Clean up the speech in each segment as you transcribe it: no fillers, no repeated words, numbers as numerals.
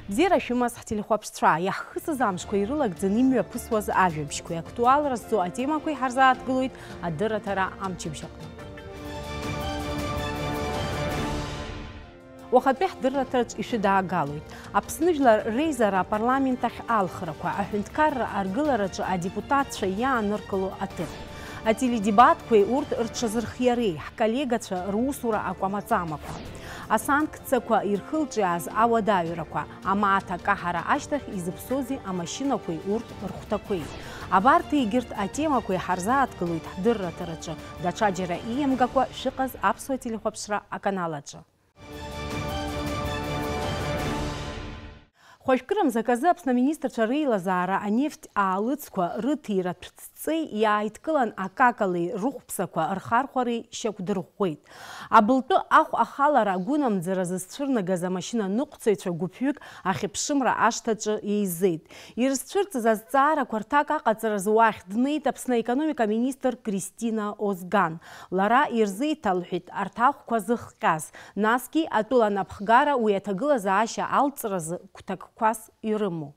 Бзера шәымаз ҳтелехәаԥшцәа иаҳхысыз амшқәа ирылагӡаны имҩаԥысуаз ажәабжьқәеи актуалра зҵо атемақәеи ҳарзааҭгылоит адырраҭара амчыбжь аҟны. Уахатәи ҳдырраҭараҿ ишәыдаагалоит. Аԥсны Жәлар Реизара апарламент ахь алхрақәа, аҳәынҭқарра аргылараҿы адепутатцәа иааныркыло атем. Ателедебаткәеи урҭ рҽазырхиареи, ҳколлегацәа русура акәамаҵамақәа. Асанкциақәа ирхылҿиааз ауадаҩрақәа, амаҭ акаҳара ашьҭахь изыԥсози амашьынақәеи урҭ рхәҭақәеи. Абарҭ егьырҭ атемақәеи ҳарзааҭгылоит ҳдырраҭараҿы, даҽаџьара ииамгакәа шәыҟаз аԥсуа телехәаԥшра аканал аҿы. Хәажәкырамза аказы Аԥсны аминистрцәа реилазаара анефть аалыҵқәа рыҭиратә ҵеи иааидкылан акакалеи рыхәԥсақәа рхархәареи шьақәдырӷәӷәеит. Абылтәы ахә ахалара агәынамӡара зызцәырнагаз амашьынаныҟәцаҩцәа гәыԥҩык ахьыԥшымра ашҭаҿы еизеит. Ирызцәырҵыз азҵаарақәа рҭак аҟаҵаразы уахь днеит Аԥсны аекономика министр Кристина Озган. Лара ирзеиҭалҳәеит арҭ ахәқәа зыхҟьаз. Насгьы атәыланапхгара уи аҭагылазаашьа алҵразы гәҭакқәас ирымоу.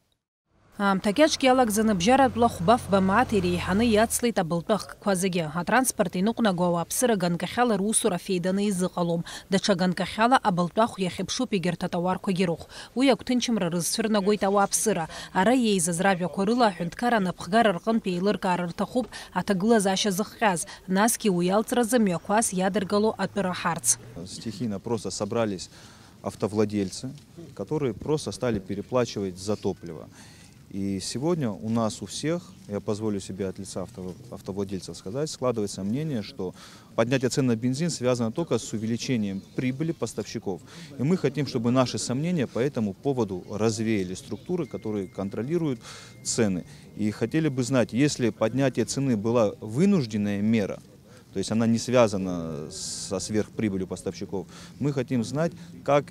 Аамҭакьаҿгьы иалагӡаны бжьаратәла хәба-фба мааҭ иреиҳаны иацлеит абылтәы ахкқәа зегьы. Атранспорт иныҟәнаго ауааԥсыра ганкахьала русура феиданы изыҟалом. Даҽа ганкахьала абылтәы ахә иахьыԥшуп егьырҭ атауарқәагьы рыхә. Уи агәҭынчымра рызцәырнагоит ауааԥсыра. Ара иеизаз ражәақәа рыла аҳәынҭқар анапхгара рҟынтә еилыркаар рҭахуп аҭагылазаашьа зыхҟьаз. Насгьы уи алҵразы мҩақәас иадыргало атәы раҳарц. Стихийно просто собрались автовладельцы, которые просто стали переплачивать за топливо. И сегодня у нас у всех, я позволю себе от лица автовладельцев сказать, складывается мнение, что поднятие цен на бензин связано только с увеличением прибыли поставщиков. И мы хотим, чтобы наши сомнения по этому поводу развеяли структуры, которые контролируют цены. И хотели бы знать, если поднятие цены была вынужденная мера, то есть она не связана со сверхприбылью поставщиков, мы хотим знать, как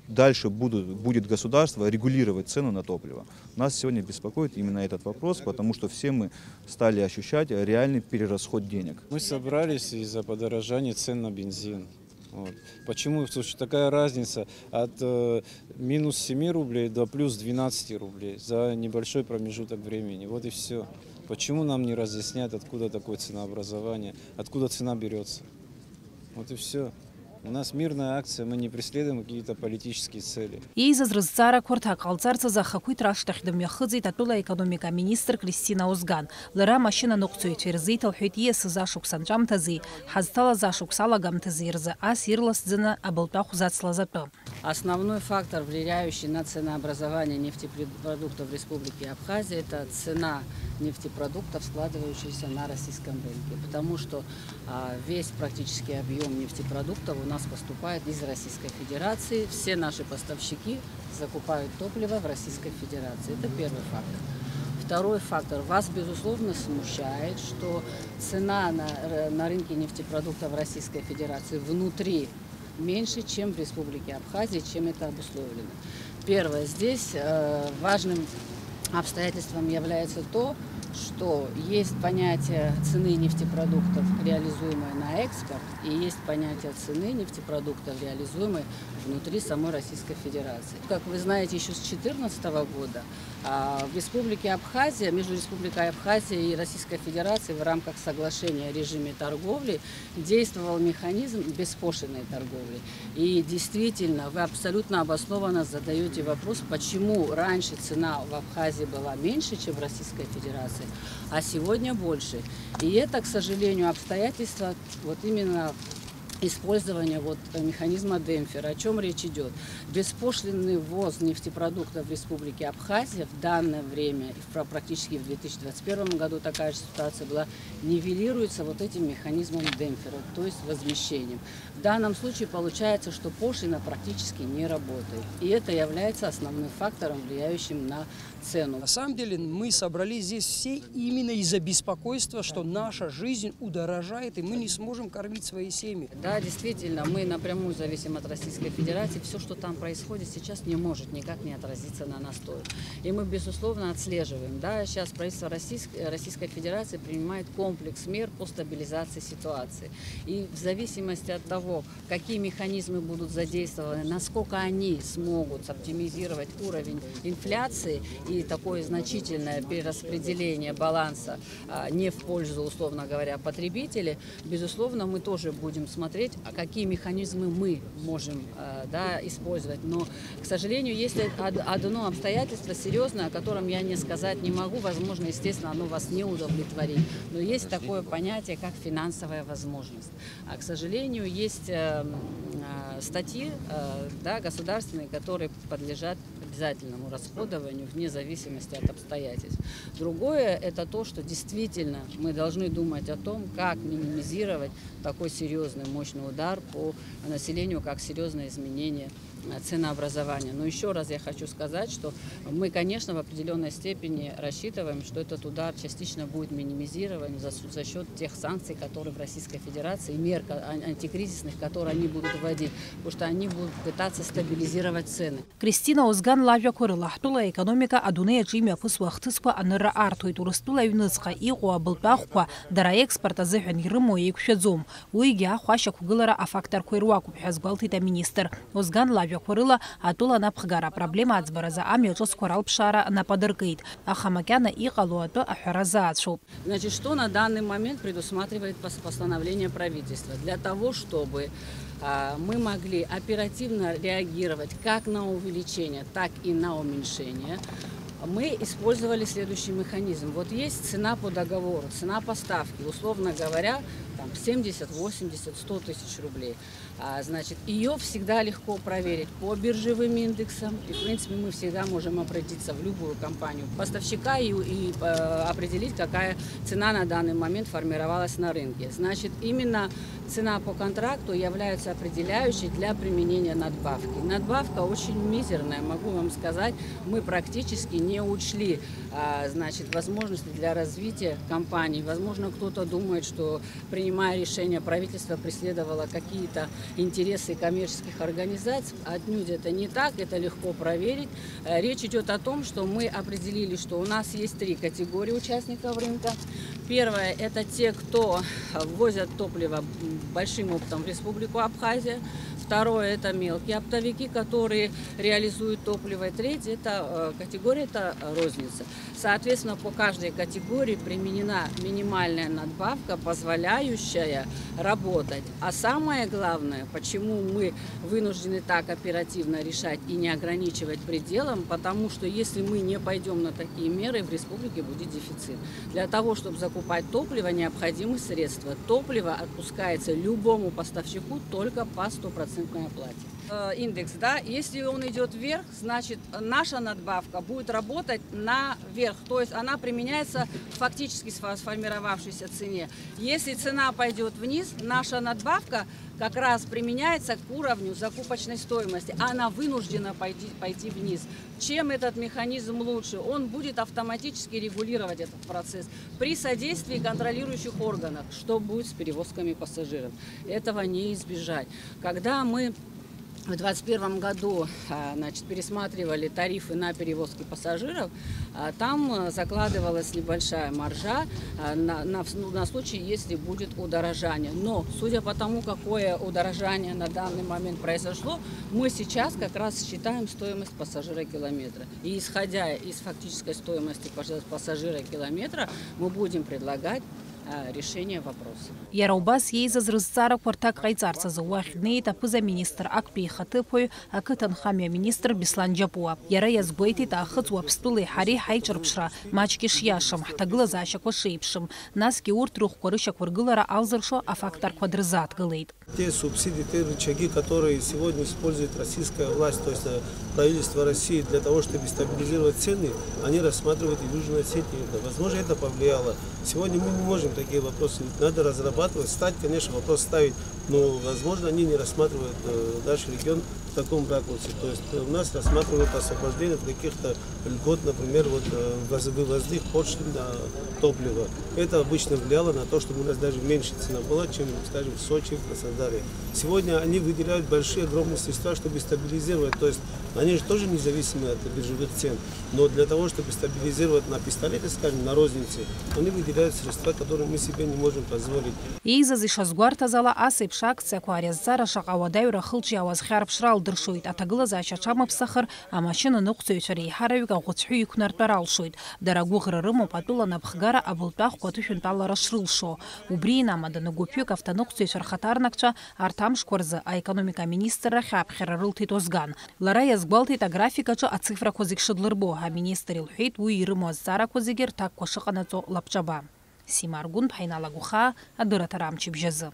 дальше будет государство регулировать цену на топливо. Нас сегодня беспокоит именно этот вопрос, потому что все мы стали ощущать реальный перерасход денег. Мы собрались из-за подорожания цен на бензин. Вот. Почему? Потому что такая разница от минус 7 рублей до плюс 12 рублей за небольшой промежуток времени. Вот и все. Почему нам не разъясняют, откуда такое ценообразование, откуда цена берется? Вот и все. У нас мирная акция, мы не преследуем какие-то политические цели. Иеизаз рызҵаарақәа рҭак ҟалҵарцаз ахақәиҭра ашҭахь дымҩахыҵит атәыла аекономика министр Кристина Озган. Лара амашьынаныҟәцаҩцәа ирзеиҭалҳәеит ииасыз ашықәс анҵәамҭази, ҳазҭалаз ашықәс алагамҭази рзы ас ирласӡаны абылтәы ахә зацлаз атәы. Основной фактор, влияющий на ценообразование нефтепродуктов в Республике Абхазия, это цена нефтепродуктов, складывающаяся на российском рынке. Потому что весь практически объем нефтепродуктов у нас поступает из Российской Федерации. Все наши поставщики закупают топливо в Российской Федерации. Это первый фактор. Второй фактор. Вас, безусловно, смущает, что цена на рынке нефтепродуктов в Российской Федерации внутри меньше, чем в Республике Абхазия, чем это обусловлено. Первое. Здесь важным обстоятельством является то, что есть понятие цены нефтепродуктов, реализуемой на экспорт, и есть понятие цены нефтепродуктов, реализуемой внутри самой Российской Федерации. Как вы знаете, еще с 2014 года в Республике Абхазия, между Республикой Абхазия и Российской Федерацией в рамках соглашения о режиме торговли действовал механизм беспошлинной торговли. И действительно, вы абсолютно обоснованно задаете вопрос, почему раньше цена в Абхазии была меньше, чем в Российской Федерации, а сегодня больше. И это, к сожалению, обстоятельства вот именно использования механизма демпфера. О чем речь идет? Беспошлинный ввоз нефтепродуктов в Республике Абхазия в данное время, практически в 2021 году такая же ситуация была, нивелируется вот этим механизмом демпфера, то есть возмещением. В данном случае получается, что пошлина практически не работает. И это является основным фактором, влияющим на цену. На самом деле мы собрались здесь все именно из-за беспокойства, что наша жизнь удорожает, и мы не сможем кормить свои семьи. Да, Да, действительно, мы напрямую зависим от Российской Федерации. Все, что там происходит сейчас, не может никак не отразиться на нас тоже. И мы, безусловно, отслеживаем. Да, сейчас правительство Российской Федерации принимает комплекс мер по стабилизации ситуации. И в зависимости от того, какие механизмы будут задействованы, насколько они смогут оптимизировать уровень инфляции и такое значительное перераспределение баланса не в пользу, условно говоря, потребителей, безусловно, мы тоже будем смотреть, какие механизмы мы можем использовать. Но, к сожалению, есть одно обстоятельство серьезное, о котором я не сказать не могу. Возможно, естественно, оно вас не удовлетворит. Но есть такое понятие, как финансовая возможность. А, к сожалению, есть статьи государственные, которые подлежат обязательному расходованию вне зависимости от обстоятельств. Другое – это то, что действительно мы должны думать о том, как минимизировать такой серьезный, мощный удар по населению, как серьезное изменение ценообразования. Но еще раз я хочу сказать, что мы, конечно, в определенной степени рассчитываем, что этот удар частично будет минимизирован за счет тех санкций, которые в Российской Федерации, мер антикризисных, которые они будут вводить, потому что они будут пытаться стабилизировать цены. Кристина Озган лавя корыла. Хтула экономика адунея чимя фысвахтысква аныра артует урыстула юныцка иғуа былтақва дара экспорта зыхын ерымо екшедзом. Уйгя хуаша кугылара афактар койруаку пхазгвалтита министр. Озган лавя корыла атула напхгара проблема отсбараза амьячо скорал пшара нападыркает. Ахамакяна иғалуату ахаразаатшу. Значит, что на данный момент предусматривает постановление правительства? Для того, чтобы мы могли оперативно реагировать как на увеличение, так и на уменьшение, мы использовали следующий механизм. Вот есть цена по договору, цена поставки, условно говоря, там 70, 80, 100 тысяч рублей. Значит, ее всегда легко проверить по биржевым индексам. И, в принципе, мы всегда можем обратиться в любую компанию поставщика и определить, какая цена на данный момент формировалась на рынке. Значит, именно цена по контракту является определяющей для применения надбавки. Надбавка очень мизерная, могу вам сказать. Мы практически не учли возможности для развития компаний. Возможно, кто-то думает, что, принимая решение, правительство преследовало какие-то интересы коммерческих организаций. Отнюдь это не так, это легко проверить. Речь идет о том, что мы определили, что у нас есть 3 категории участников рынка. Первое – это те, кто ввозят топливо большим опытом в Республику Абхазия. Второе – это мелкие оптовики, которые реализуют топливо. И третье – это категория, это розница. Соответственно, по каждой категории применена минимальная надбавка, позволяющая работать. А самое главное, почему мы вынуждены так оперативно решать и не ограничивать пределом, потому что если мы не пойдем на такие меры, в республике будет дефицит. Для того, чтобы закупать топливо, необходимы средства. Топливо отпускается любому поставщику только по 100% оплате. Индекс, если он идет вверх, значит наша надбавка будет работать наверх, то есть она применяется фактически сформировавшейся цене. Если цена пойдет вниз, наша надбавка как раз применяется к уровню закупочной стоимости, а она вынуждена пойти вниз. Чем этот механизм лучше? Он будет автоматически регулировать этот процесс при содействии контролирующих органов. Что будет с перевозками пассажиров? Этого не избежать. Когда мы в 2021 году пересматривали тарифы на перевозки пассажиров, там закладывалась небольшая маржа на случай, если будет удорожание. Но, судя по тому, какое удорожание на данный момент произошло, мы сейчас как раз считаем стоимость пассажира километра. И исходя из фактической стоимости пассажира километра, мы будем предлагать решение вопроса. Яраубас ейзаз рызцара квартак кайцарца зауахидней тапыза министр акпи хатыпой акытан хамя министр Беслан Джапуа. Яра язгойти тахыц уапстулы хари хайчарпшра мачки шьяшам хтагла зашак вашейпшим. Наски урт рух корышак варгылара алзаршо афактар квадрызат гылейт. Те субсидии, те рычаги, которые сегодня использует российская власть, то есть правительство России для того, чтобы стабилизировать цены, они рассматривают и Южной Осетии. Возможно, это повлияло. Сегодня мы не можем такие вопросы надо разрабатывать, конечно, вопрос ставить, но, возможно, они не рассматривают наш регион в таком ракурсе. То есть у нас рассматривают освобождение от каких-то льгот, например, вывозных пошлин на топливо. Это обычно влияло на то, чтобы у нас даже меньше цена была, чем, скажем, в Сочи, в Краснодаре. Сегодня они выделяют большие, огромные средства, чтобы стабилизировать. То есть они же тоже независимы от биржевых цен. Но для того, чтобы стабилизировать на пистолете, скажем, на рознице, они выделяют средства, которые мы себе не можем позволить. Еизаз ишазгәарҭазала ас еиԥш акциақәа ариазҵара шаҟа уадаҩра хылҿиаауаз хьарԥшра алдыршоит. Аҭагылазаашьа аҽамыԥсахыр амашьына ныҟәцаҩцәа реиҳараҩык аӷәыцәҳәы иқәнартәар алшоит. Дара гәыӷра рымоуп атәыла напхгара абылтәахәқәа аҭышәынтәалара шрылшо. Убри инамаданы гәыԥҩык автоныҟәцаҩцәа рхаҭарнакцәа арҭ амшқәа рзы аекономика министррахь аԥхьара рылҭеит Озган. Лара иазгәалҭеит аграфик аҿы ацифрақәа зегь шыдлырбо. Аминистр илҳәеит уи ирымоу азҵаарақәа зегьы рҭакқәа шыҟанаҵо лабҿаба. Сима Аргәын, Ԥҳаинала Гәхаа, адырраҭара амчыбжьазы.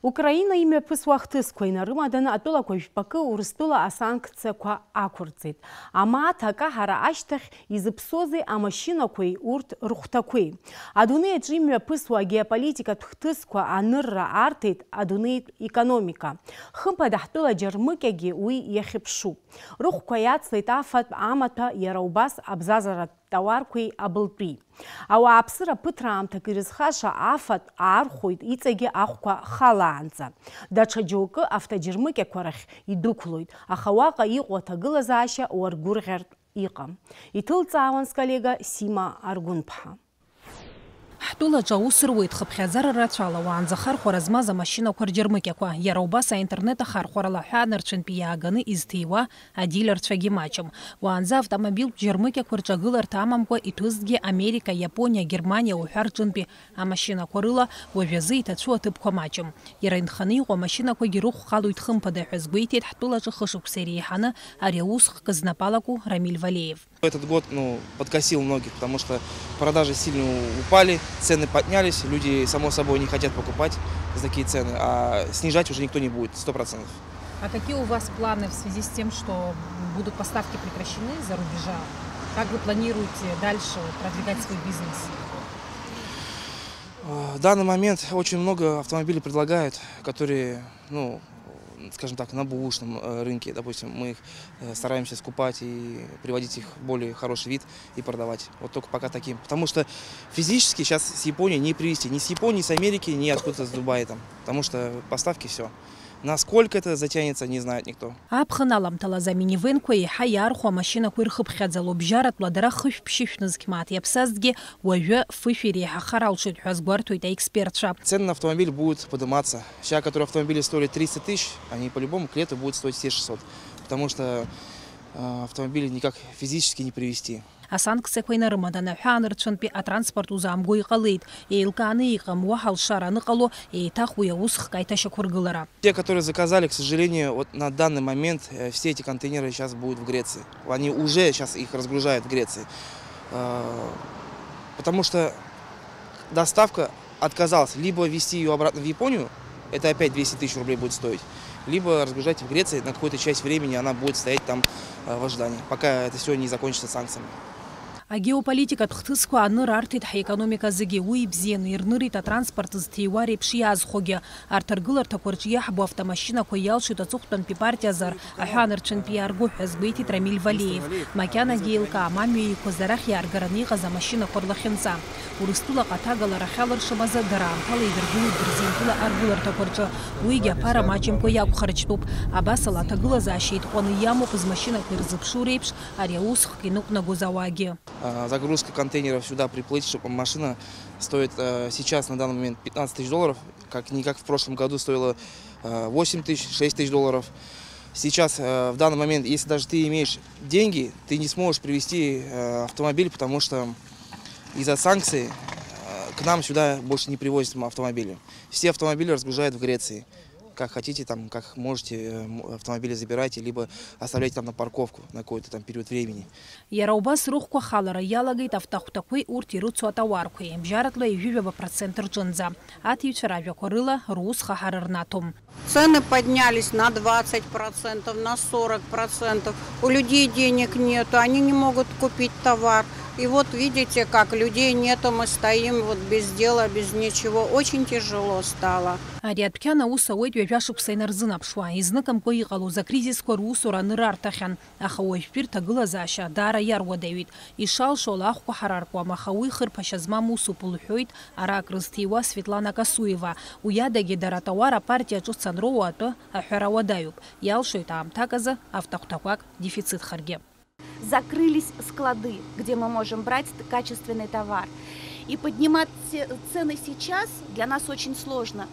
Украина имҩаԥысуа ахҭысқәа инарымаданы атәылақәа жәпакы Урыстәыла асанкциақәа ақәырҵеит. Амааҭ акаҳара ашьҭахь изыԥсоузеи амашьынақәеи урҭ рыхәҭақәеи. Адунеи аҿы имҩаԥысуа агеополитикатә хҭысқәа анырра аарҭеит адунеитә икономика. Хымԥада ҳтәыла џьармыкьагьы уи иахьыԥшуп. Рыхәқәа иацлеит афатә амаҭәа, иара убас абзазаратә тауарқәеи абылтәи. Ауааԥсыра ԥыҭраамҭак ирызхаша афатә аархәоит иҵегьы ахәқәа халаанӡа. Даҽа џьоукы автоџьармыкьақәа рахь идәықәлоит, аха уаҟа иҟоу аҭагылазаашьа уаргәырӷьартә иҟам. Иҭылҵаауан сколлега Сима Аргәын-ԥҳа. Ҳтәылаҿы аус руеит хыԥхьаӡара рацәала уаанӡа хархәара змаз амашьынақәа рџьармыкьақәа. Иара убас аинтернет ахархәарала ҳәа нарцәынтәи иааганы изҭиуа адилерцәагьы маҷым. Уаанӡа автомобильтә џьармыкьақәа рҿагыларҭа амамкәа иҭәызҭгьы Америка, Иапониа, Германиа уҳәа рҿынтәи амашьынақәа рыла уажәазы иҭацәу аҭыԥқәа маҷым. Иара инханы иҟоу амашьынақәагьы рыхәхалоит хымԥада ҳәа згәеиҭеит ҳтәылаҿы хышықәса иреиҳаны ари аус хкызнапалаку Рамиль Валеев. Этот год подкосил многих, потому что продажи сильно упали, цены поднялись, люди, само собой, не хотят покупать за такие цены, а снижать уже никто не будет, 100%. А какие у вас планы в связи с тем, что будут поставки прекращены за рубежа? Как вы планируете дальше продвигать свой бизнес? В данный момент очень много автомобилей предлагают, которые, скажем так, на бэушном рынке, допустим, мы их стараемся скупать и приводить их в более хороший вид и продавать. Вот только пока таким. Потому что физически сейчас с Японии не привезти. Ни с Японии, ни с Америки, ни откуда-то с Дубая там. Потому что поставки все. Насколько это затянется, не знает никто. Аԥхын аламҭалаз аминивенқәа еиҳа иаархәо амашьынақәа ирхыԥхьаӡало бжьаратәла дара хышә-ԥшьышәны зқьмаат иаԥсазҭгьы уажәы фышә иреиҳахар алшоит ҳәа згәарҭоит аекспертцәа. Цены на автомобиль будут подниматься. Сейчас, которые автомобили стоили 30 тысяч, они по-любому к лету будут стоить все 600. Потому что автомобили никак физически не привезти. Асанкциақәа инарымаданы ҳәа анырцәынтәи атранспорт узаамго иҟалеит. Еилкааны иҟам уа ҳалшара аныҟало еиҭах уи аус хкаиҭашьақәыргылара. Те, которые заказали, к сожалению, вот на данный момент все эти контейнеры сейчас будут в Греции. Они уже сейчас их разгружают в Греции. Потому что доставка отказалась либо везти ее обратно в Японию, это опять 200 тысяч рублей будет стоить, либо разгружать в Греции, на какую-то часть времени она будет стоять там в ожидании, пока это все не закончится санкциями. Агеополитикатә хҭысқәа аныр арҭеит ҳаекономика зегьы. Уи ибзианы ирнырит атранспорт зҭиуа реиԥш иаазхәогьы. Арҭ аргыларҭақәа рҿы иаҳбо автомашьынақәа иалшоит аҵыхәтәантәи партиазар аҳәа анырцәынтәи иаарго ҳәа згәеиҭеит Рамиль Валеев. Макьанагьы еилкаам амҩа еиқәыз арахь иааргараны иҟаз амашьынақәа рлахьынҵа. Урыстәылаҟа аҭагалара ахьалыршымазы дара аамҭала идыргылоит Бырзентәыла аргыларҭақәа рҿы. Уигьы аԥара маҷымкәа иақәхарџьтәуп. Абасала аҭагылазаашьа еитҟәаны иамоуп змашьынақәа ирзыԥшу реиԥш ари аусхк иныҟәнагоз ауаагьы. Загрузка контейнеров сюда приплыть, чтобы машина стоит сейчас на данный момент 15 тысяч долларов, не как в прошлом году стоило 8 тысяч, 6 тысяч долларов. Сейчас в данный момент, если даже ты имеешь деньги, ты не сможешь привезти автомобиль, потому что из-за санкций к нам сюда больше не привозят автомобили. Все автомобили разгружают в Греции. как хотите, там, как можете, автомобили забирайте, либо оставляйте там на парковку на какой-то там период времени. Иара убас рухқәа халара иалагеит автахәҭақәеи урҭ ирыцу атауарқәеи бжьаратәла ижәижәаба% рҿынӡа. Аҭиҩцәа ражәақәа рыла рус хаҳара рнаҭом. Цены поднялись на 20%, на 40%. У людей денег нету, они не могут купить товар. И вот видите, как людей нету, мы стоим вот без дела, без ничего. Очень тяжело стало. Ари адәқьан аус ауеит ҩажәа шықәса инарзынаԥшуа, изныкымкәа иҟалоз акризисқәа русура анырарҭахьан, аха уажәтәи рҭагылазаашьа даара иаруадаҩит. Ишалшо лахәқәа ҳараркуам, аха уи хырԥашьа змам усуп лҳәоит арак рызҭиуа Светлана Касуева. Уи адагьы дара атауар апартиа ҿыц анроуа атәы аҳәара уадаҩуп. Иалшоит аамҭак азы автахәҭақәак дефицитхаргьы. Закрылись склады, где мы можем брать качественный товар. И поднимать цены сейчас для нас очень сложно.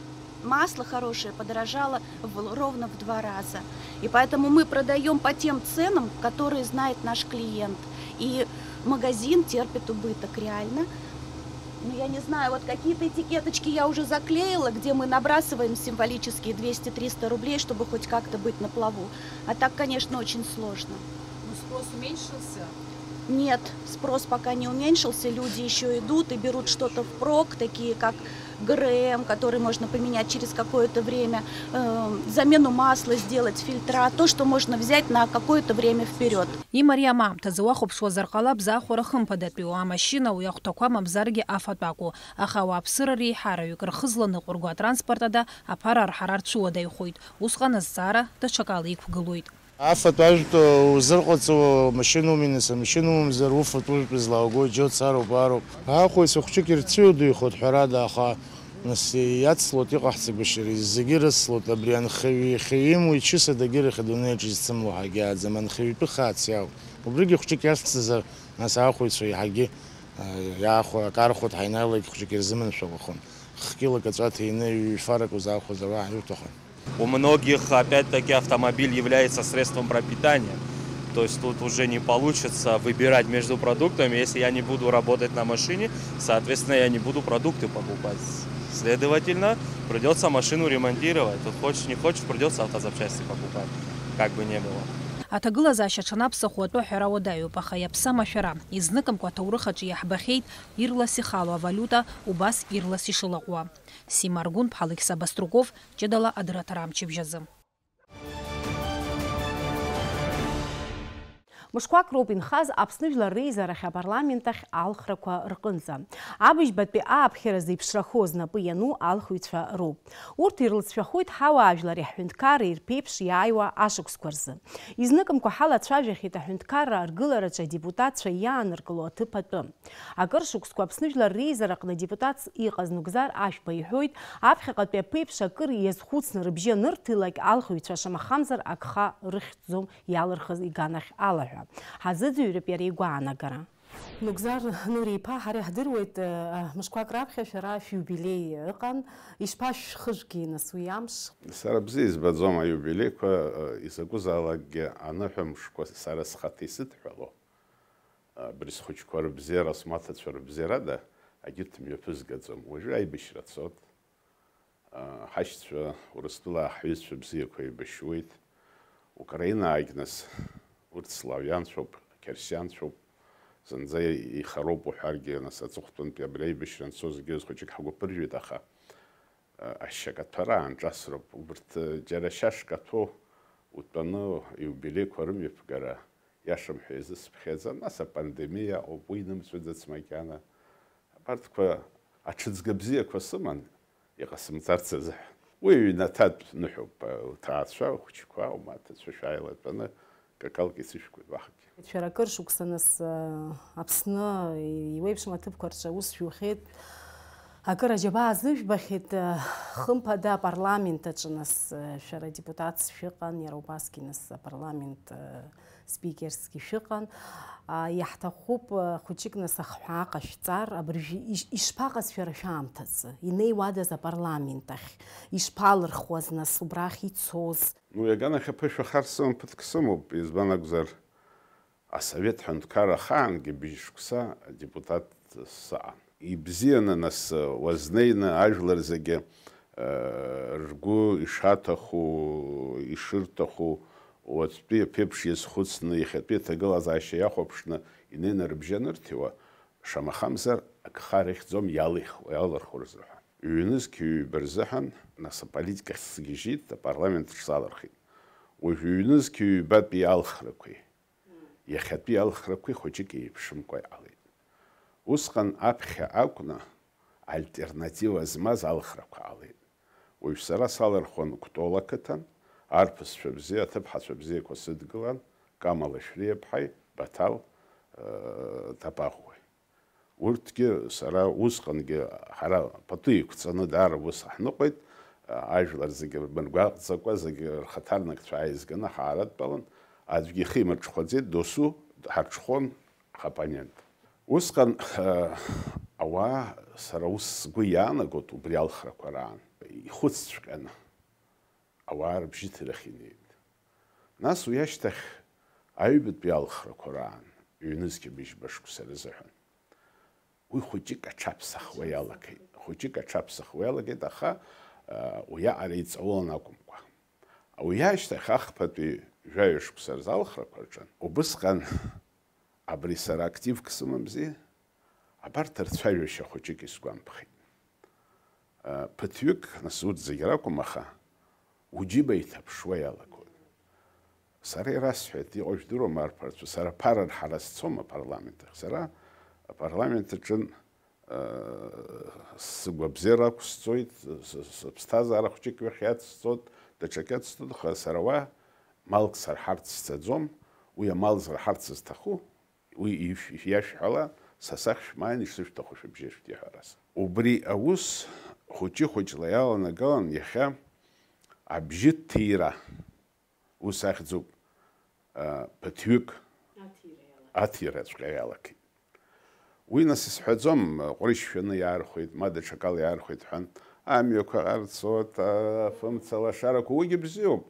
Масло хорошее подорожало ровно в 2 раза. И поэтому мы продаем по тем ценам, которые знает наш клиент. И магазин терпит убыток реально. Ну, я не знаю, вот какие-то этикеточки я уже заклеила, где мы набрасываем символические 200-300 рублей, чтобы хоть как-то быть на плаву. А так, конечно, очень сложно. Спрос уменьшился? Нет, спрос пока не уменьшился. Люди еще идут и берут что-то впрок, такие как ГРМ, который можно поменять через какое-то время, замену масла сделать, фильтра, то, что можно взять на какое-то время вперед. Имария маамҭазы уахәаԥшуазар ҟалап заахәара хымԥадатәиу амашьына уи ахәҭақәа мамзаргьы афатәақәоу, аха ауааԥсыра реиҳараҩык рхызланы иҟәыргоу атранспорт ада аԥара арҳара рцәыуадаҩхоит. Усҟан азҵаара даҽакала иқәгылоит. Афатәажәтәы узырҟаҵо машьына уминаса, машьына умамзар уфатәажәтәы злааго џьо цароуп, аароуп. Аахәаҩцәа хәҷык ирцәыуадаҩхоит ҳәарада, аха нас иацлоит иҟаҳҵагәышьара, зегьы рыцлоит, абри анхаҩы имоу ичысадагьы адунеиаҿ изцымло ҳагьааӡам, анхаҩтәы хаац иауп. Убригьы хәҷык иацҵазар, нас аахәаҩцәа иаҳагьы акархәоит ҳаинаалак хәҷык ирзыманшәалахон. Хкилак аҵәаҭа ины ҩ-фарак узаахәозар уаҳаҩуҭахын. У многих, опять-таки, автомобиль является средством пропитания. То есть тут уже не получится выбирать между продуктами. Если я не буду работать на машине, соответственно, я не буду продукты покупать. Следовательно, придется машину ремонтировать. Тут хочешь, не хочешь, придется автозапчасти покупать. Как бы не было. Аҭагылазаашьа ҽанаԥсаху атәы аҳәара уадаҩуп, аха иаԥсам ашәара. Изныкымкәа аҭоурыхаҿы иаҳбахьеит ирлас ихало авалиута убас ирлас ишылаҟәуа. Сима Аргәынԥҳа, Александр Баструков, ҷыдала адырраҭара амчыбжьазы. Мышқәак роуп инхаз Аԥсны Жәлар Реизарахь апарламент ахь алхрақәа рҟынӡа. Абыжьбатәи ааԥхьара зеиԥшрахоз напы иану алхыҩцәа роуп. Урҭ ирлыҵшәахоит ҳауаажәлари ҳҳәынҭқарреи рԥеиԥш иааиуа ашықәсқәа рзы. Изныкымкәа ҳалацәажәахьеит аҳәынҭқарра аргылараҿы адепутатцәа иааныркыло аҭыԥ атәы. Акыр шықәсқәа Аԥсны Жәлар Реизараҟны депутатс иҟаз Нугзар Ашәба иҳәоит, аԥхьаҟатәи аԥеиԥш акыр иазхәыцны рыбжьы анырҭилак алхыҩцәа шамахамзар агха рыхьӡом иалырхыз иганахь алаҳәа. Ҳазыӡырҩып иара игәаанагара. Нугзар Нури-иԥа, ҳара иаҳдыруеит мышқәак раԥхьа шәара шәиубилеи ыҟан. Ишԥашәхыжәги нас уи амш? Сара бзиа избаӡом аиубилеиқәа изакәызаалакгьы аныҳәамшқәа сара схаҭа исыдҳәало. Абри схәыҷқәа рыбзиара, смаҭацәа рыбзиарада агьырҭ мҩаԥызгаӡом. Уажәы аибашьра цот. Ҳашьцәа, Урыстәылаа ҳҩызцәа бзиақәа еибашьуеит. Украинаагь нас урҭ славианцәоуп, қьырсианцәоуп, зынӡа ихароуп уҳәаргьы, нас аҵыхәтәантәи абри аибашьра анцоз зегьы хәыҷык ҳгәы ԥыржәеит, аха ашьакаҭәара аанҿасроуп. Убырҭ џьара шьашкаҭәо утәаны иубилеиқәа рымҩаԥгара иашам ҳәа изысԥхьаӡам. Нас апандемиа ауп, уи нымҵәаӡац макьана. Абарҭқәа аҽыӡга бзиақәа сыман иҟасымҵарц азыҳәан. Уи ҩнаҭатә ныҳәоуп, уҭаацәа, ухәыҷқәа, умаҭацәа шәааилатәаны какалки исышәкуеит уаҳагьы. Шәара акыр шықәса нас Аԥсны иуеиԥшым аҭыԥқәа рҿы аус шәиухеит. Акыр аџьабаа зыжәбахьеит, хымԥада апарламент аҿы нас шәара депутатс шәыҟан, иара убасгьы нас апарламент спикерсгьы шәыҟан. Иаҳҭахуп хәыҷык нас ахҳәаа ҟашәҵар, абыржәы ишԥаҟаз шәара шәаамҭазы, инеиуадаз апарламент ахь, ишԥалырхуаз нас убрахь ицоз? Ну, иаганахь аԥышәахар сыман ԥыҭк сымоуп, избан акәзар асовет ҳәынҭқарра ахаангьы бжьшықәса адепутат саан. Ибзианы нас уазнеины ажәлар зегьы ргу ишаҭаху, ишырҭаху, уаҵәтәи аԥеиԥш иазхәыцны иахьатәи аҭагылазаашьа иахәаԥшны инеины рыбжьанырҭиуа, шамахамзар акхара ихьӡом иалырхуа рзыҳәан. Ҩнызқьи ҩба рзыҳәан, нас аполитика сгьежьит, апарламент салырхит. Уажә ҩнызқьи ҩбатәи алхрақәеи, иахьатәи алхрақәеи хәыҷык еиԥшымкәа иҟалеит. Усҟан аԥхьа акәны альтернатива змаз алхрақәа ҟалеит. Уажә сара салырхуан Кәтол ақыҭан, арԥысцәа бзиа, аҭыԥҳацәа бзиақәа сыдгылан, Камала Шәриаԥҳаи, Баҭал Тапахәуеи. Урҭгьы сара усҟангьы ҳара пату еиқәҵаны даара ус ҳныҟәеит, ажәлар зегьы мыргәаҟӡакәа, зегьы рхаҭарнакцәа ааизганы ҳаарадтәалан, аӡәгьы ихы имырҽхәаӡеит, досу ҳарҽхәон ҳоппонент. Усҟан ауаа сара ус сгәы иаанагот убри алхрақәа раан, ихәыцҵәҟьаны ауаа рыбжьыҭарахь инеит. Нас уи ашьҭахь аҩбатәи алхрақәа раан, ҩнызқьи быжьба-шықәса рзыҳәан, уи хәыҷык аҽаԥсахуа иалагеит, аха уи аҟара иҵаулан акәымкәа. Уи ашьҭахь ахԥатәи жәаҩа-шықәса рзы алхрақәа рҿын, убысҟан абри сара активк сымамзи, абарҭ рцәажәашьа хәыҷык исгәамԥхеит. Ԥыҭҩык, нас урҭ зегьы ракәым, аха уџьыба иҭаԥшуа иалагоит. Сара ирасҳәеит, иҟоу жәдыруама арԥарцәа, сара ԥара рҳара сцом апарламент ахь. Сара апарламент аҿын сыгәабзиара ақәсҵоит, сыԥсҭазаара хәҷык ҩахь иацсҵоит, даҽак иацсҵоит, аха сара уа малк сарҳарц сцаӡом, уи амал зырҳарц зҭаху, уи иашәҳәала, са сахь шәмааин ишсышәҭаху шәыбжьышәҭ иаҳәарас. Убри аус хәыҷы-хәыҷла иаланагалан иахьа абжьыҭира ус ахьӡуп, ԥыҭҩык аҭираҵәҟьа иалагеит. Уи нас исҳәаӡом, ҟәрышь шәаны иаархәеит, ма даҽакала иаархәеит ҳәан, амҩақәа ҟарҵоит, афымца лашарақәа, уигьы бзиоуп.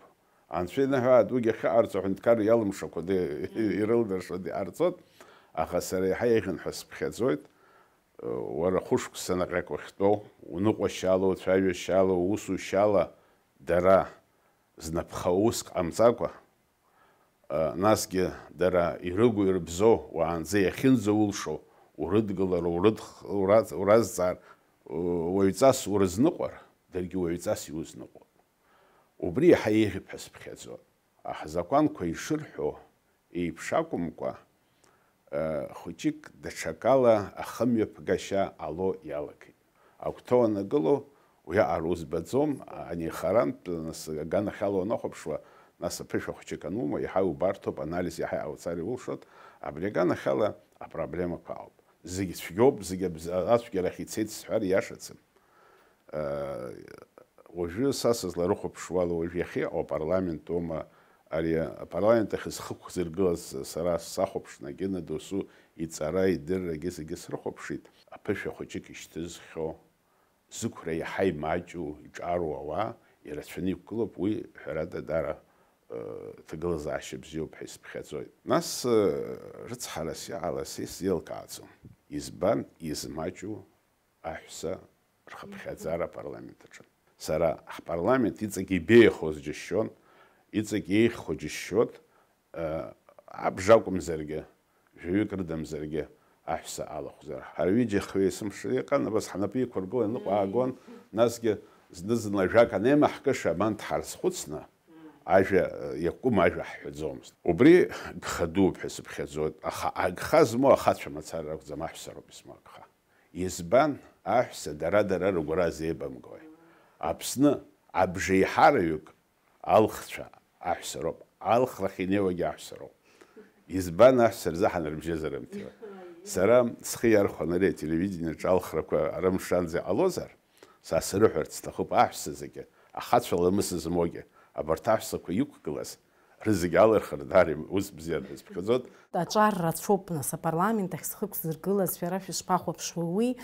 Анцәа инаҳәааит, уигьы ахьыҟарҵо аҳәынҭқар иалымшақәа ирылдыршо иҟарҵоит, аха сара иаҳа еиӷьын ҳәа сыԥхьаӡоит, уара хәышықәса наҟьак уахьтәоу, уныҟәашьала, уцәажәашьала, усушьала, дара знапха уск ҟамҵакәа, насгьы дара ирыгу ирыбзо, уаанӡа иахьынӡаулшо, урыдгылар, уразҵаар, уаҩҵас урызныҟәар, даргьы уаҩҵас иузныҟәоит. Убри иаҳа еиӷьуп ҳәа сыԥхьаӡоит. Аҳзакәанқәа ишырҳәо еиԥш акәымкәа, хәыҷык даҽакала ахымҩаԥгашьа ало иалагеит. Агәҭа уанагыло, уи аҟара узбаӡом, ани харантә аганахьала уанахәаԥшуа, нас аԥышәа хәыҷык анума, иаҳа иубарҭоуп, анализ иаҳа иҟауҵар иулшот, абри аганахьала апроблемақәа ауп. Зегьы цәгьоуп, зегьы ацәгьарахь ицеит сҳәар иашаӡам. Уажәы са сызларыхәаԥшуала, уажә иахьыҟоу апарламент аума, ари апарламент ахь зхы зыргылаз сара сахәаԥшнагьы досу иҵара, идыррагьы зегьы срыхәаԥшит. Аԥышәа хәыҷык ишьҭызхьо, зықәра иаҳа имаҷу, иҿару ауаа ирацәаны иқәгылоуп, уи ҳәарада даара ҭагылазаашьа бзиоуп ҳәа исԥхьаӡоит. Нас рыцҳарас иҟалаз исзеилкааӡом. Избан измаҷу аҳәса рхыԥхьаӡара апарламент аҿы. Сара ҳпарламент иҵегьы ибеиахоз џьысшьон, иҵегьы еиӷьхо џьысшьот, абжа акәымзаргьы, жәаҩык рыдамзаргьы аҳәса алахәзар. Ҳара ҩыџьа хҩеисмшы иҟан, абас ҳнапы иқәыргылан иныҟәаагон, насгьы зны-зынла ажәак анеимаҳкыша абан дҳарзхәыцны, ажәа иакәым ажәа ҳҳәаӡомызт. Убри гха дууп ҳәа сыԥхьаӡоит, аха агха змоу ахацәа мацара ракәӡам, аҳәсароуп измоу агха. Избан аҳәса дара рыгәра зеибамгои. Аԥсны абжеиҳараҩык алхцәа аҳәсароуп, алхрахь инеиуагьы аҳәсароуп. Избан аҳәса рзы ҳанарбжьызарымҭиуа. Сара схы иархәан ари ателевидениаҿы алхрақәа рымшанӡа иҟалозар, са срыҳәарц сҭахуп аҳәса зегьы, ахацәа ламыс змоугьы, абарҭ аҳәсақәа иқәгылаз рызегьы алырхыр даара ус бзианы ҳазԥхьаӡоит. Аҿар рацәоуп нас апарламент ахь зхы ықәзыргылаз, шәара шәышԥахәаԥшуа уи,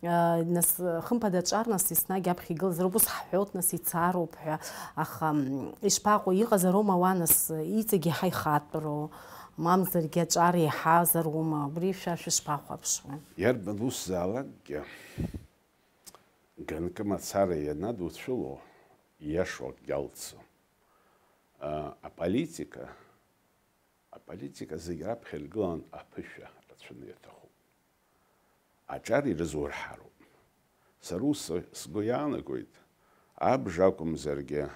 нас хымԥада аҿар нас еснагь аԥхьа игылазароуп, ус ҳҳәоит нас ицароуп ҳәа, аха ишԥаҟоу, иҟазароума уа нас иҵегь иаҳа ихатәроу, мамзаргьы аҿар иаҳазароума, абри шәа шәышԥахәаԥшуа? Иарбан усзаалакгьы ганкы мацара янаду цвело, яшок ялцу. А политика зиграб хелглан апыша рацунетаху. А джари резур хару. Сарус сгояна гойд. Абжакум зерге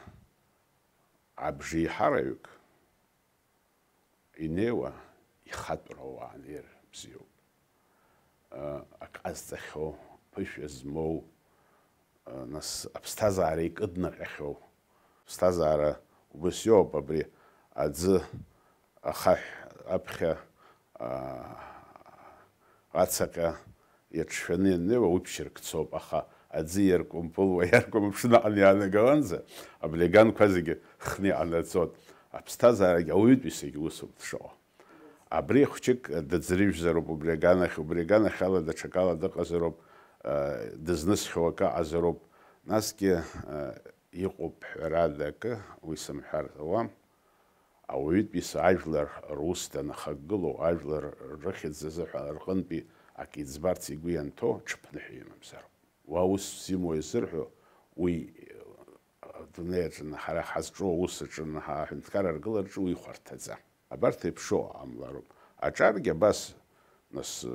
абжи хараюк. Инева ихатурава анир бзиу. Аказтахо пыша змоу нас абстазарик иднахо. Абстазара убысё бабри адзы ахах апхя ацака ячшваны нева упширк цоп аха адзиеркум полваяркум пшнаани анаганза облеган квазиге хни анацот абстазараги уйдбисеги усуп шо абри хчик дзрив зароб облегана хала да чакала да казароб дзнес хвака азароб наски يقوب حرادك ويسم حرثوام أو يدبس عجلر روستا خجلو عجلر رخد ززح الرقن بي أكيد زبارتي جويان تو تشبنحي ممسر واوس سيمو يسرحو وي دنير نحرا حزجو وسج نها هنتكرر قلر جو يخرتزا أبرتي بشو عملارو أجارجا بس нас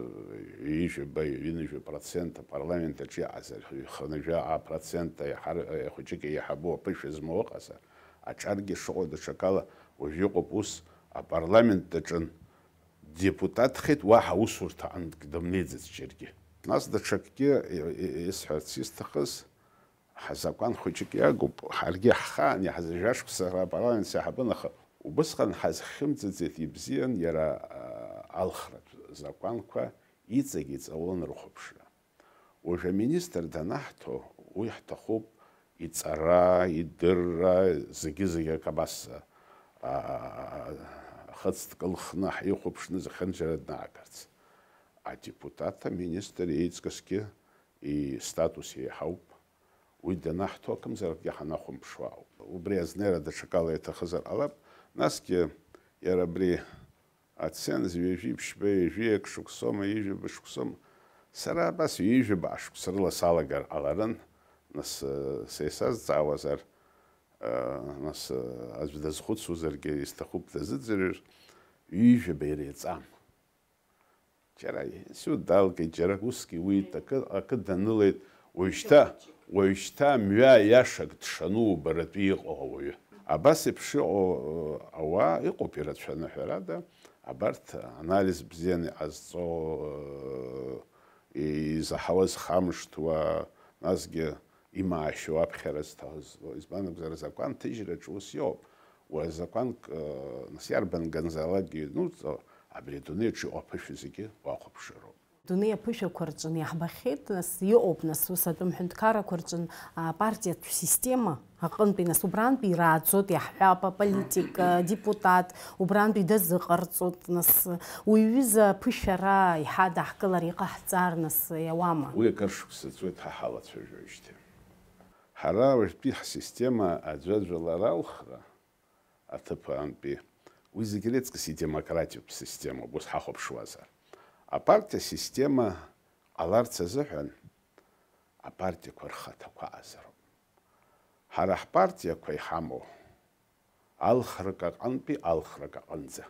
يجي بينجي процента парламента جاء خنجاء процента يخرجك يحبوا بيش زموق أسر أشارجي شغل دشكالة ويجيقوا بوس البرلمنت تجن ديبوتات خيت واحد وصورت عند دمنيزة شركة ناس دشكي يسحر سيستخص حسب كان خرجك يعقوب حرجي خان يحزجاش بسرعة البرلمنت سحبنا وبس كان حز خمسة زيت يبزين يرى الخرج законка ицегиц аулан рухопша. Уже министр данахто уйхтахуб и цара, и дырра, зыги кабаса хацткалхнах и хопшны заханжарадна акарц. А депутата министр яйцкаски и статус ехауп уй данахто камзар яханахум пшвау. Убрезнера дашакала это хазар алаб наски ярабри أتسن زوجي بشبه يجيك شخصهم يجي بشخصهم سرا بس يجي بعشق سر الله صالجر على ناس سيساز تعوزر ناس أجد زخود سوزر جي استخوب تزد زر يجي بيريت عام جراي سو دال كي جرا وسكي ويت أكد نليت ويشتا ميا ياشك تشانو برتويق أوه أباس بشو أوا يقوبيرت شنو هذا عبرت анализ بزيني أزو إذا حواز خامشت ونازجي إما شواب خيرز تاز إزبانك زر زكان تجري جوس يوب وإذا كان نسيار بن جنزالاجي نوت عبريدوني شو أبشزيجي واقف شرو دنيا بيشو كورجن يحبخيت ناس يوب ناس وسادم حنتكارا كورجن партия система هقن بين سوبران بيراتزوت يحبا политик депутат убран بيدز قرصوت ناس ويوزا بيشرا يحد حكلر يقحصار ناس يواما ويكرشك سويت حالات فجوجتي حرا وشبي система أجوجلا راوخرا أتبان بي ويزيكليتسك системократию систему бус хахоп швазар А партия система аларца зухен, а партия квархата квазару. Харах партия квайхаму, алхрака анпи алхрака анза.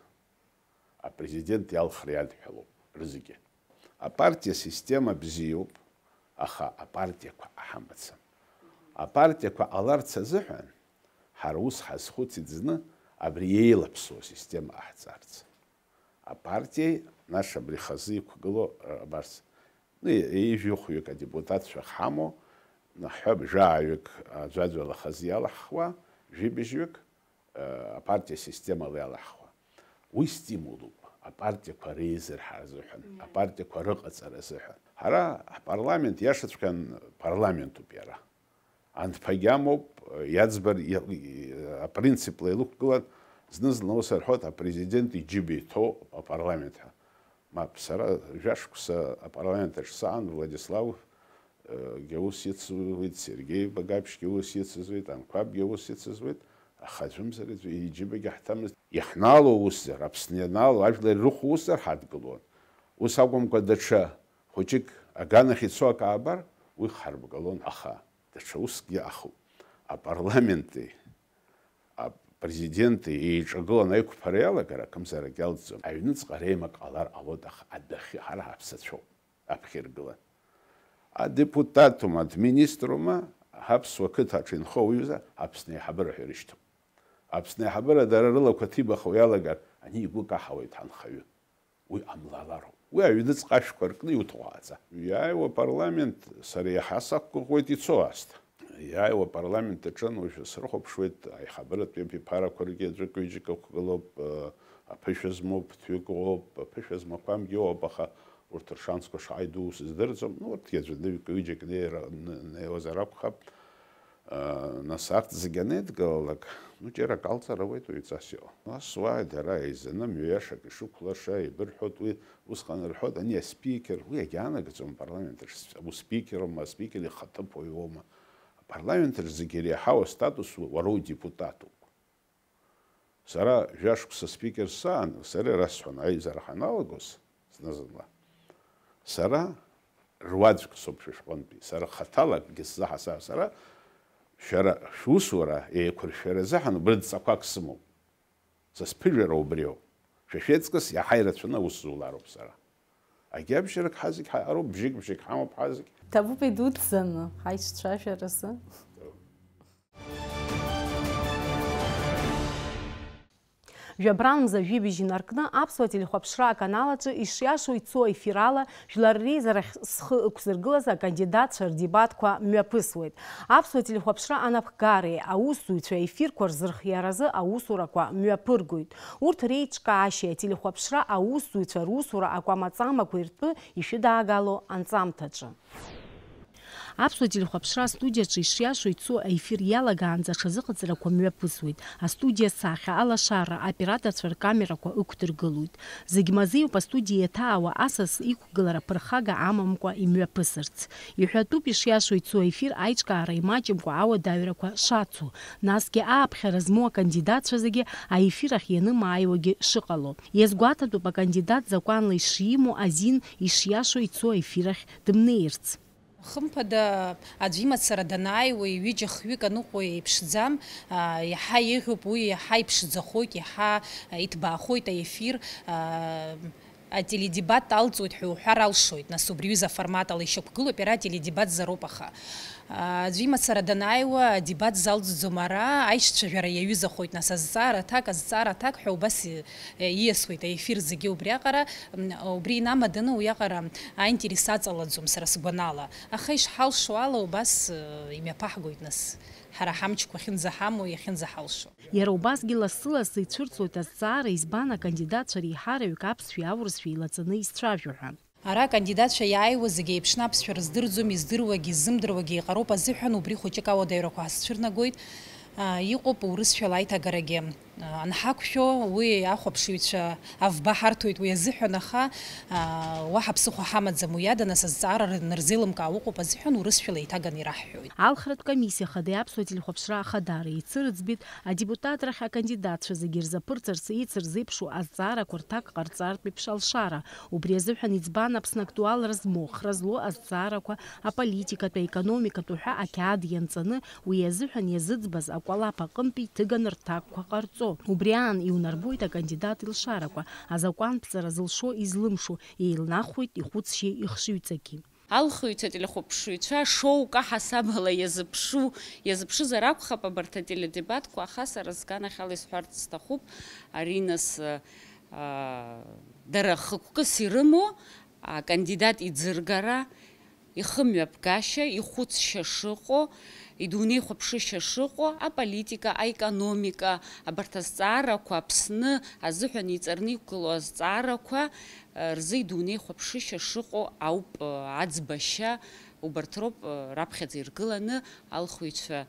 А президент ялхриад хелу, рызыги. А партия система бзиюб, аха, а партия ква ахамбатсам. А партия ква аларца зухен, харус хасхуцидзна, абриейла псо система ахцарца. А партия наша брехазы кугло барс. Ну и жухуек депутат шахамо на хаб жаек аджаджала хазияла хва жибежук а партия система ляла хва. Уй стимулу а партия кваризер хазухан а партия кварыгацаразухан. Хара парламент яшаткан парламенту пера. Ант пагямо ядзбар принцип лейлук глад зназно сархот а президент иджиби то парламента. ما بسرعة جاشكوس парламент Шсан Владислав геосицует Сергей Багапш геосицует Анкваб геосицует а хажим зарит иджибе гахтам яхналу усер абсненал ажлер рух усер хадглон усагом кадача хочик агана хитсо кабар уи ҳарбгалон, аха даҽа усгьы ахуп. Апарламенти, апрезиденти еиҿагылан аиқәԥара иалагар акымзарак иалҵӡом. Аҩныҵҟа реимак ҟалар ҟалоит, аха адәахьы ҳара ҳаԥсацәоуп, аԥхьа иргылан. Адепутатума, администрума, ҳаԥсуа қыҭаҿы инхо ауаҩызар Аԥсны аиҳабыра ҳәа ирышьҭоуп. Аԥсны аиҳабыра дара рылақәа ҭибахуа иалагар, ани игәы каҳауеит ҳанхаҩы. Уи амлалароуп. Уи аҩныҵҟа ашәқәа ркны иуҭҟәааӡа. Иааиуа апарламент сара иаҳа сақәгәыӷуеит ицо аасҭа. Иааиуа апарламент аҿын уажәы срыхәаԥшуеит аиҳабыратәи аԥиԥарақәаргьы аӡәык-ҩыџьак ықәгылоуп, аԥышәа змоуп, ԥҭәҩык ыҟоуп, аԥышәа змақәамгьы ыҟоуп, аха урҭ ршансқәа шаҟа идуу сыздырӡом. Урҭгьы аӡәы ҩыџьак неиуазар акәхап. Нас арҭ зегьы анеидгылалак, џьара акалҵара ауеит уаҩҵас иҟоу. Нас уааит ара еизаны мҩашак ишықәлаша еибырҳәоит, уи усҟан рҳәоит, ани аспикер, уи агьаанагаӡом апарламент аҿы успикерума, аспикер ихаҭыԥ уаҩума. Апарламент аҿы зегьы иреиҳау астатус уара удепутатуп. Сара жәашықәса спикер саан, сара ирасҳәон аизара ҳаналагоз зны-зынла. Сара руаӡәк соуп шәышҟынтәи, сара хаҭала акгьы сзаҳасаб, сара шәара шәусура еиқәыршәара азыҳәан брыдҵақәак сымоуп. Сысԥыжәара убриоуп. Шәа шәеиҵкыс иаҳа ирацәаны аус зулароуп сара. Агьабжьарак ҳазегь ҳаҟароуп, бжьык ҳамоуп ҳазегь. Ҭабуп идуӡӡаны ҳаицәцәажәарасы. Жәабранмза жәибжь инаркны аԥсуа телехәаԥшра аканалаҿы ишиашоу ицо ефирала жәлар реизарахь зхы ықәзыргылаз акандидатцәа рдебатқәа мҩаԥысуеит. Аԥсуа телехәаԥшра анапхгареи аусзуҩцәа ефирқәа рзырхиаразы аусурақәа мҩаԥыргоит. Урҭ реиҿкаашьеи ателехәаԥшра аусзуҩцәа русура акәамаҵамақәа иртәы ишәыдаагало анҵамҭаҿы. Аԥсуа телехәаԥшра астудиаҿы ишиашоу ицо аефир иалагаанӡа аҽазыҟаҵарақәа мҩаԥысуеит. Астудиа сахьа, алашара, аоператорцәа ркамерақәа ықәдыргылоит. Зегь мазеиуп астудиа иаҭаауа асас иқәгылара ԥырхага амамкәа имҩаԥысырц. Иҳәатәуп ишиашоу ицо аефир аиҿкаара имаҷымкәа ауадаҩрақәа шацу. Насгьы ааԥхьара змоу акандидатцәа зегьы аефир ахь ианымааиуагьы шыҟало. Иазгәаҭатәуп акандидат закәанла ишимоу азин ишиашоу ицо аефир ахь дымнеирц. Хымԥада аӡә имацара данааиуа ҩыџьа хҩык аныҟәо еиԥшӡам, иаҳа еиӷьуп, уи иаҳа иԥшӡахоит, иаҳа иҭбаахоит аефир. Ателедебат алҵуеит ҳәа уҳәар алшоит, нас убри ҩыза формат ала ишьақәгылоуп, иара ателедебат зароуп аха. Аӡә имацара данааиуа адебат залҵӡом ара, аишцәажәара иаҩызахоит, нас азҵаара аҭак ҳәа убас ииасуеит аефир зегьы убриаҟара, убри инамаданы уиаҟара аинтерес аҵалаӡом сара сгәанала. Аха ишҳалшо ала убас имҩаԥаҳгоит нас. Ҳара ҳамчқәа ахьынӡаҳамоу иахьынӡаҳалшо. Иара убасгьы лассы-лассы ицәырҵуеит азҵаара избан акандидатцәа реиҳараҩык аԥсшәеи аурысшәеи илаҵаны изцәажәо ҳәа. Ара акандидатцәа иааиуа зегьы еиԥшны аԥсшәа рыздырӡом, издыруагьы изымдыруагьы иҟароуп азыҳәан убри хәыҷык ауадаҩрақәа ҳазцәырнагоит. Иҟоуп урысшәала аиҭагарагьы. Анҳақәшәо уи ахәаԥшыҩцәа авба ҳарҭоит уи азыҳәан, аха уаҳа ԥсыхәа ҳамаӡам уиада, нас азҵаара нарзеилымкаауа ыҟоуп азыҳәан урысшәала еиҭаганы ираҳҳәоит. Алхратә комиссиа хадеи аԥсуа телехәаԥшра ахадара еицырыӡбеит адепутатрахь акандидатцәа зегьы рзаԥырҵырц еицырзеиԥшу азҵаарақәа рҭак ҟарҵартә еиԥш алшара. Убри азыҳәан иӡбан Аԥсны актуалра змоу, хра злоу азҵаарақәа аполитикатә, аекономикатә ҳәа ақьаад ианҵаны уи азыҳәан иазыӡбаз акәалаԥ аҟынтәи иҭыганы рҭакқәа ҟарҵо. Убри аан иунарбоит акандидат илшарақәа, азакәанԥҵара зылшо излымшо, еилнахуеит ихәыцшьеи ихшыҩҵаки. Алхыҩцәа телехәаԥшыҩцәа шоук аҳасабала иазыԥшызар акәхап абарҭ ателедебатқәа, аха сара сганахьала исҳәарц сҭахуп, ари нас дара хықәкыс ирымоу акандидат иӡыргара, ихы мҩаԥгашьа, ихәыцшьа шыҟоу, идунеи хәаԥшышьа шыҟоу, аполитика, аекономика, абарҭ азҵаарақәа Аԥсны азыҳәан иҵарны иқәгылоу азҵаарақәа рзы идунеи хәаԥшышьа шыҟоу ауп аӡбашьа, убарҭ роуп раԥхьаӡа иргыланы алхыҩцәа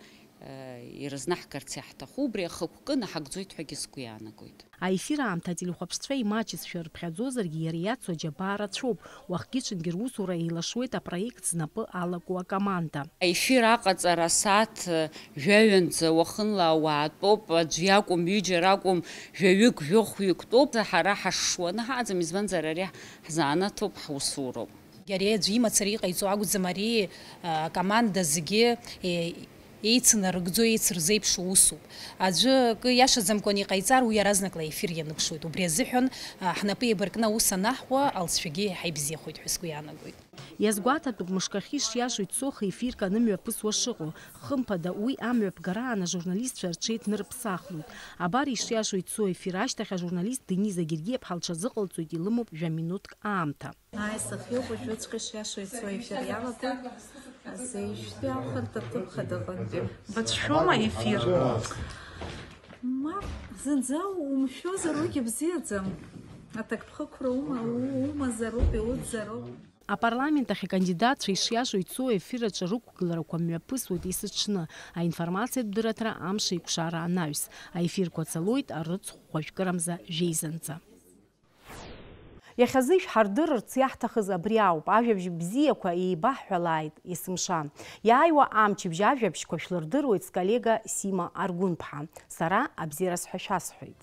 ирызнаҳгарц иаҳҭаху, убри ахықәкы наҳагӡоит ҳәагьы сгәы иаанагоит. Аефир аамҭа ателехәаԥшцәа имаҷызшәа рыԥхьаӡозаргьы иара иацу аџьабаа рацәоуп. Уахгьы-ҽынгьы русура еилашуеит апроект знапы алаку акоманда. Аефир аҟаҵара асааҭ жәаҩанӡа уахынла ауаа тәоуп, аӡә иакәым, ҩыџьа ракәым, жәаҩык, жәохәҩык тәоуп. Ҳара ҳашшуаны ҳааӡам, избанзар ари ҳзаанаҭоуп, ҳусуроуп. Иареи аӡәы имацара иҟаиҵо акәӡам, ари команда зегьы еицнарыгӡо, еицырзеиԥшу усуп. Аӡәы акы иашаӡамкәан иҟаиҵар, уи иаразнак лаефир ианыԥшуеит. Убри азыҳәан ҳнапы еибаркны аус анаҳуа, алҵшәагьы ҳаибзиахоит ҳәа сгәы иаанагоит. Иазгәаҭатәуп мышкахьы ишиашо ицоха ефирк анымҩаԥысуа шыҟоу. Хымԥада уи амҩаԥгараан ажурналистцәа рҽеиҭнырԥсахлоит. Абар ишиашо ицо ефир ашьҭахь ажурналист Дениза Гергиеԥҳа лҽазыҟалҵоит, илымоуп жәа-минуҭк аамҭа. Аисахиоуп уажәыҵәҟьа ишиашо ицо ефир иалагоит. Азеижәтәи ахырҭаҭыԥха дыҟантәи. Бацәшәома ефир? Мап, зынӡа умшәозар уигьы бзиаӡам. Аҭакԥхықәра умазароуп, иуӡӡароуп. Апарламент ахь акандидатцәа ишиашо ицо ефираҿы рықәгыларақәа мҩаԥысуеит есыҽны, аинформациатә дырраҭара амш еиқәшара анаҩс. Аефирқәа ҵалоит арыцхә ажәкырамза жәеизанӡа. Иахьазы ишәҳардырырц иаҳҭахыз абри ауп. Ажәабжь бзиақәа еибаҳҳәалааит есымша. Иааиуа амчыбжь ажәабжьқәа шәлырдыруеит сколлега Сима Аргәынԥҳа. Сара абзиара сҳәашьа сҳәоит.